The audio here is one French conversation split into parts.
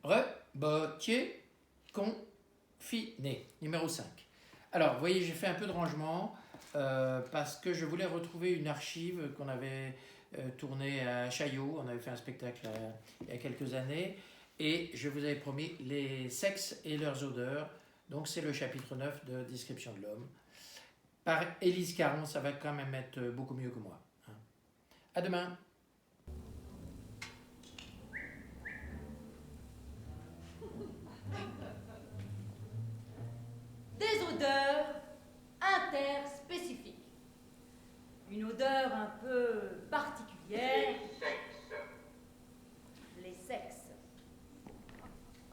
Rebotier confiné, numéro 5. Alors, vous voyez, j'ai fait un peu de rangement parce que je voulais retrouver une archive qu'on avait tournée à Chaillot. On avait fait un spectacle il y a quelques années. Et je vous avais promis les sexes et leurs odeurs. Donc, c'est le chapitre 9 de Description de l'homme. Par Élise Caron, ça va quand même être beaucoup mieux que moi. À demain. Des odeurs interspécifiques. Une odeur un peu particulière. Les sexes.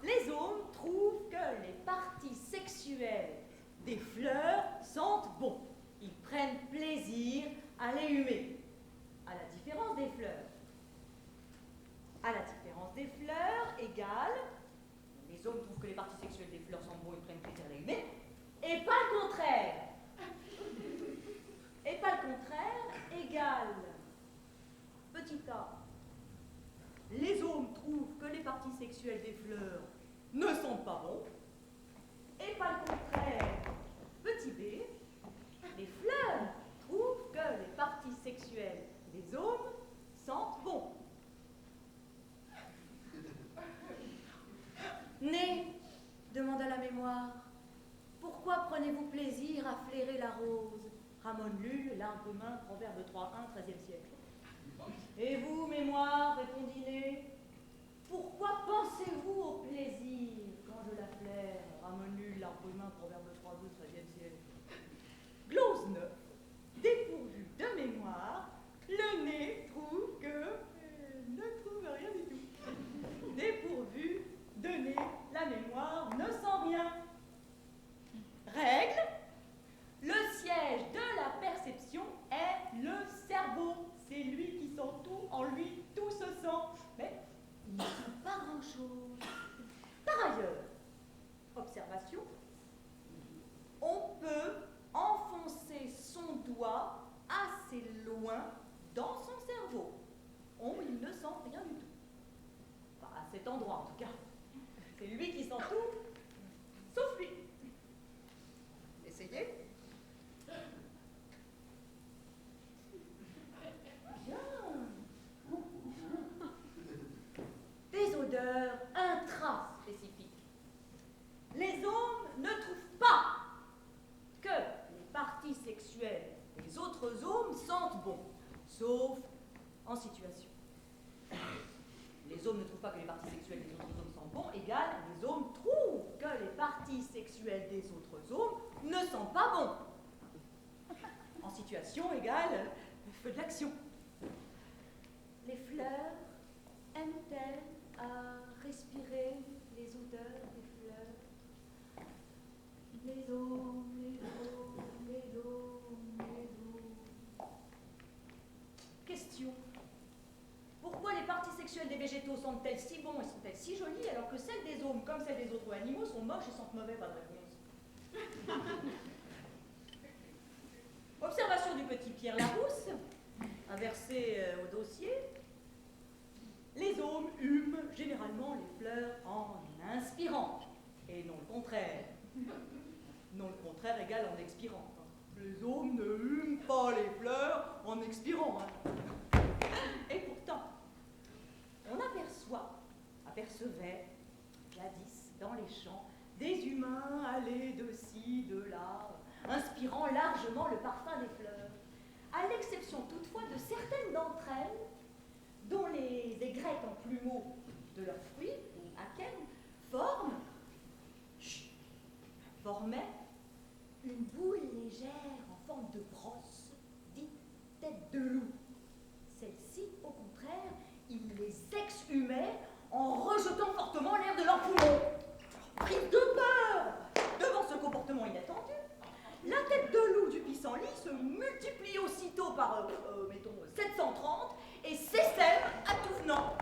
Les hommes trouvent que les parties sexuelles des fleurs sentent bon. Ils prennent plaisir à les humer. À la différence des fleurs. À la différence des fleurs égale, les hommes trouvent que les parties sexuelles des fleurs sentent bon, ils prennent plaisir à les humer. Et pas le contraire. Et pas le contraire égale, petit a, les hommes trouvent que les parties sexuelles des fleurs ne sentent pas bon. Et pas le contraire, petit b, les fleurs trouvent que les parties sexuelles des hommes sentent bon. Né, demanda la mémoire, pourquoi prenez-vous plaisir à flairer la rose? Ramon Lull, l'arbre humain, proverbe 3.1, 13e siècle. Et vous, mémoire, répondit Né, pourquoi pensez-vous au plaisir quand je la flaire? Ramon Lull, l'arbre humain, proverbe 3.2, 13e siècle. Glose 9, dépourvu de mémoire, le Né trouve que... ne trouve rien du tout. Dépourvu de Né, la mémoire ne sent rien. Règle, le siège de la perception est le cerveau. C'est lui qui sent tout, en lui tout se sent. Mais il ne sent pas grand-chose. Par ailleurs, observation, on peut enfoncer son doigt assez loin dans son cerveau. Il ne sent rien du tout. Enfin, à cet endroit en tout cas. C'est lui qui sent tout, sauf lui. Essayez. Bien. Des odeurs intraspécifiques. Les hommes ne trouvent pas que les parties sexuelles des autres hommes sentent bon, sauf en situation. Les hommes ne trouvent pas que les parties sexuelles des autres hommes sentent bon, égale les hommes trouvent que les parties sexuelles des autres hommes ne sentent pas bon. En situation égale feu de l'action. Les fleurs aiment-elles à respirer les odeurs des fleurs? Les hommes, les hommes, les hommes, les hommes. Question. Pourquoi les parties sexuelles des végétaux sentent-elles si bon et sont-elles si jolies alors que celles des hommes, comme celles des autres animaux, sont moches et sentent mauvais? Pas de réponse. Observation du petit Pierre Larousse, inversé au dossier. Les hommes hument généralement les fleurs en inspirant, et non le contraire. Non le contraire égale en expirant. Les hommes ne hument pas les fleurs en expirant. Et pourtant, on apercevait, jadis, dans les champs, des humains aller de ci, de là, inspirant largement le parfum des fleurs, à l'exception toutefois de certaines d'entre elles, dont les aigrettes en plumeaux de leurs fruits, ou akènes, formaient une boule légère en forme de brosse, dite tête de loup. Celles-ci, au contraire, ils les exhumaient en rejetant fortement l'air de leurs poumons. Pris de peur devant ce comportement inattendu, la tête de loup du pissenlit se multiplie aussitôt par, mettons, 730 et s'essaime à tout venant.